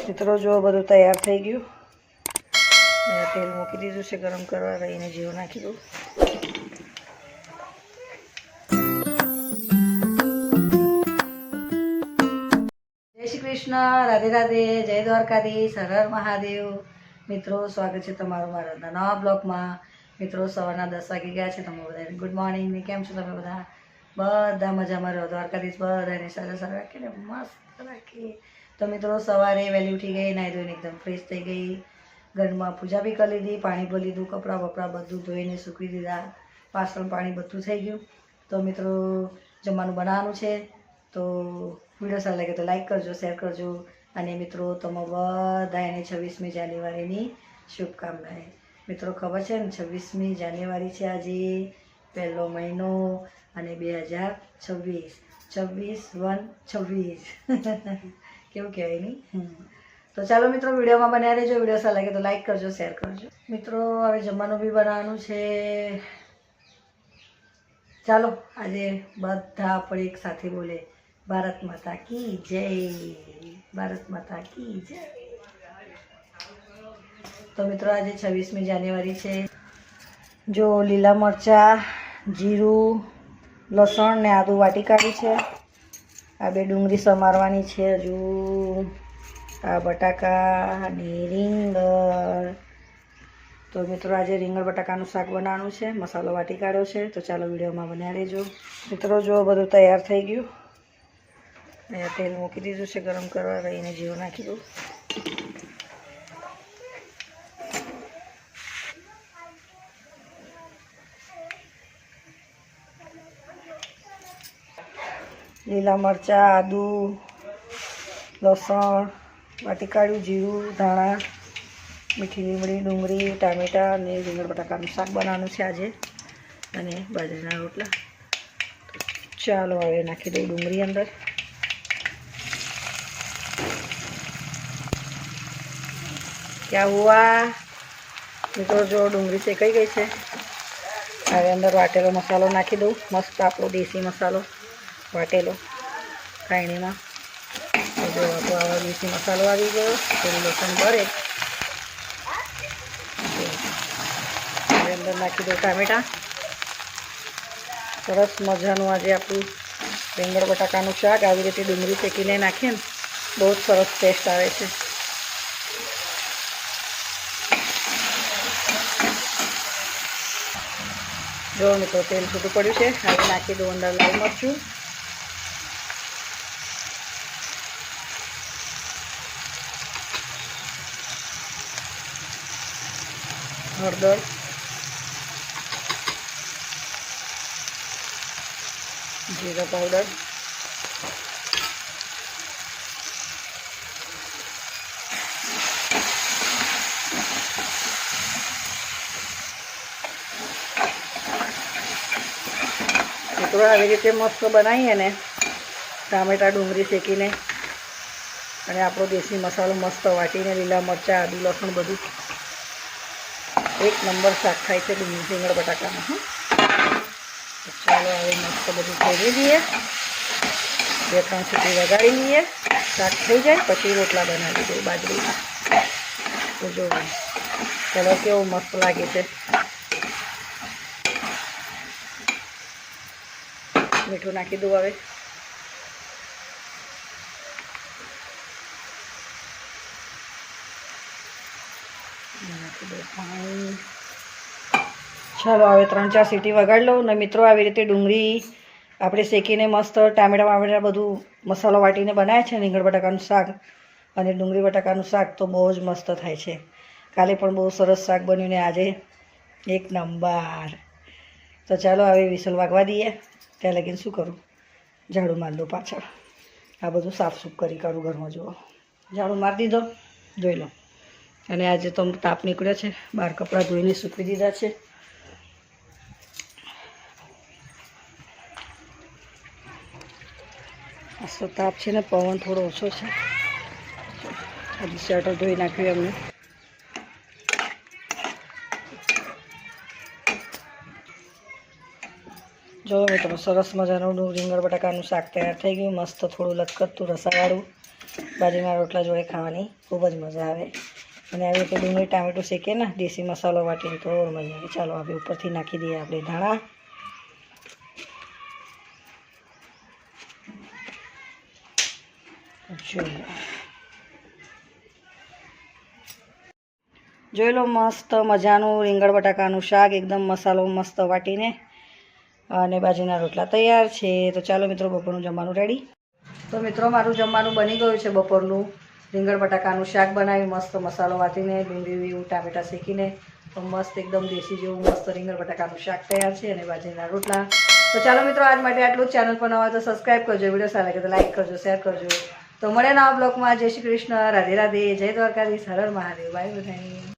મિત્રો જો બધું તૈયાર થઈ ગયું. તેલ મૂકી દીધું છે ગરમ કરવા. રહીને જીરું નાખી દઉં. જય શ્રી કૃષ્ણ, રાધે રાધે, જય દ્વારકાધીશ, હર હર મહાદેવ. મિત્રો સ્વાગત છે તમારું મારા નવા બ્લોગમાં. મિત્રો સવારના 10 વાગી ગયા છે. તમે બધાને ગુડ મોર્નિંગ. ને કેમ છો તમે બધા? બધા મજામાં રહો. દ્વારકાધીશ બધાને સારા સારા રાખીને મસ્ત રાખીએ. તો મિત્રો સવારે વહેલી ઉઠી ગઈ, નાહી ધોઈને એકદમ ફ્રેશ થઈ ગઈ. ઘરમાં પૂજા બી કરી લીધી, પાણી ભરી લીધું, કપડાં બપડા બધું ધોઈને સૂકવી દીધા, વાસણ પાણી બધું થઈ ગયું. તો મિત્રો જમવાનું બનાવવાનું છે. તો વિડીયો સારો લાગે તો લાઈક કરજો, શેર કરજો. અને મિત્રો તમે બધા એને 26મી જાન્યુઆરીની શુભકામનાએ. મિત્રો ખબર છે ને 26મી જાન્યુઆરી છે આજે, પહેલો મહિનો અને 2026. 26/1/26 કેવું કહેવાય નહીં? તો ચાલો મિત્રો વિડીયોમાં બન્યા રહેજો. વિડીયો સારો લાગે તો લાઈક કરજો, શેર કરજો. મિત્રો હવે જમવાનું બી બનાવવાનું છે. ચાલો આજે બધા આપણે એક સાથે બોલે, ભારત માતા કી જય, ભારત માતા કી જય. તો મિત્રો આજે 26મી જાન્યુઆરી છે. જો લીલા મરચાં, જીરું, લસણ ને આદું વાટી કાઢી છે. આ બે ડુંગળી સમારવાની છે. હજુ આ બટાકા અને રીંગણ. તો મિત્રો આજે રીંગણ બટાકાનું શાક બનાવવાનું છે. મસાલો વાટી કાઢ્યો છે. તો ચાલો વિડીયોમાં બન્યા રહેજો. મિત્રો જો બધું તૈયાર થઈ ગયું. અહીંયા તેલ મૂકી દીધું છે ગરમ કરવા. રહીને જીરું નાખી દઉં. લીલા મરચાં, આદું, લસણ વાટી કાઢ્યું, જીરું, ધાણા, મીઠી લીમડી, ડુંગળી, ટામેટાં અને રીંગણ બટાકાનું શાક બનાવવાનું છે આજે, અને બાજરીના રોટલા. ચાલો હવે નાખી દઉં ડુંગળી અંદર. ક્યાં હુઆ? મિત્રો જો ડુંગળી શેકાઈ ગઈ છે. હવે અંદર વાટેલો મસાલો નાખી દઉં. મસ્ત આપણો દેશી મસાલો વાટેલો કાયણીમાં. જો આપણો આવો દેશી મસાલો આવી ગયો. થોડું લસણ ભરે. હવે અંદર નાખી દઉં ટામેટાં. સરસ મજાનું આજે આપણું રીંગણ બટાકાનું શાક આવી રીતે ડુંગળી શેકીને નાખીએ ને બહુ જ સરસ ટેસ્ટ આવે છે. જો મિત્રો તેલ છૂટું પડ્યું છે. હવે નાખી દઉં અંદર લાલ મરચું, હળદર, જીરા પાવડર, મિત્રો આવી રીતે મસ્ત બનાવીએ ને ટામેટાં ડુંગળી શેકીને અને આપણો દેશી મસાલો મસ્ત વાટીને લીલા મરચાં, આદુ, લસણ બધું એક નંબર શાક થાય છે રીંગણ બટાકાનું. ચાલો હવે મસ્ત બધું ફેરવી દઈએ, 2-3 સીટી વગાડી લઈએ. શાક થઈ જાય પછી રોટલા બનાવી દઈએ બાજરીના. તો જો કલર કેવો મસ્ત લાગે છે. મીઠું નાખી દઉં હવે. નાખી દઉં પાણી. ચાલો હવે 3-4 સીટી વગાડી લઉં. ને મિત્રો આવી રીતે ડુંગળી આપણે શેકીને મસ્ત ટામેટા વામેટા બધું મસાલો વાટીને બનાવે છે રીંગણ બટાકાનું શાક અને ડુંગળી બટાકાનું શાક તો બહુ જ મસ્ત થાય છે. કાલે પણ બહુ સરસ શાક બન્યું ને આજે એક નંબર. તો ચાલો હવે વિસલ વાગવા દઈએ. ત્યાં લગીને શું કરું, ઝાડુ મારી દઉં પાછળ. આ બધું સાફસૂફ કરી કાઢું ઘરમાં. જુઓ ઝાડુ મારી દીધો, જોઈ લો. અને આજે તો તાપ નીકળ્યો છે, બહાર કપડાં ધોઈને સૂકવી દીધા છે. આસો તાપ છે ને પવન થોડો ઓછો છે. હજી શર્ટ ધોઈ નાખ્યું એમને. જો મિત્રો સરસ મજાનું રીંગણ બટાકાનું શાક તૈયાર થઈ ગયું. મસ્ત થોડું લચકતું રસાવાળું બાજરીના રોટલા જોડે ખાવાની ખૂબ જ મજા આવે. અને આવી રીતે ડુંગળી ટામેટું શેકીએ ને દેશી મસાલો વાટીને તો મજા આવે. ચાલો આપણે ઉપરથી નાખી દઈએ આપણે ધાણા. જોઈ લો મસ્ત મજાનું રીંગણ બટાકાનું શાક એકદમ મસાલો મસ્ત વાટીને અને બાજરીના રોટલા તૈયાર છે. તો ચાલો મિત્રો બપોરનું જમવાનું રેડી. તો મિત્રો મારું જમવાનું બની ગયું છે. બપોરનું રીંગણ બટાકાનું શાક બનાવી મસ્ત મસાલો વાટીને ડુંગળી ટામેટાં શેકીને તો મસ્ત એકદમ દેશી જેવું મસ્ત રીંગણ બટાકાનું શાક તૈયાર છે અને બાજરીના રોટલા. તો ચાલો મિત્રો આજ માટે આટલું જ. ચેનલ પર નવા તો સબસ્ક્રાઈબ કરજો, વિડીયો સારા લાગે તો લાઈક કરજો, શેર કરજો. તો મળે નવા બ્લોગમાં. જય શ્રી કૃષ્ણ, રાધે રાધે, જય દ્વારકાધીશ, હર હર મહાદેવ, બાય બધાય.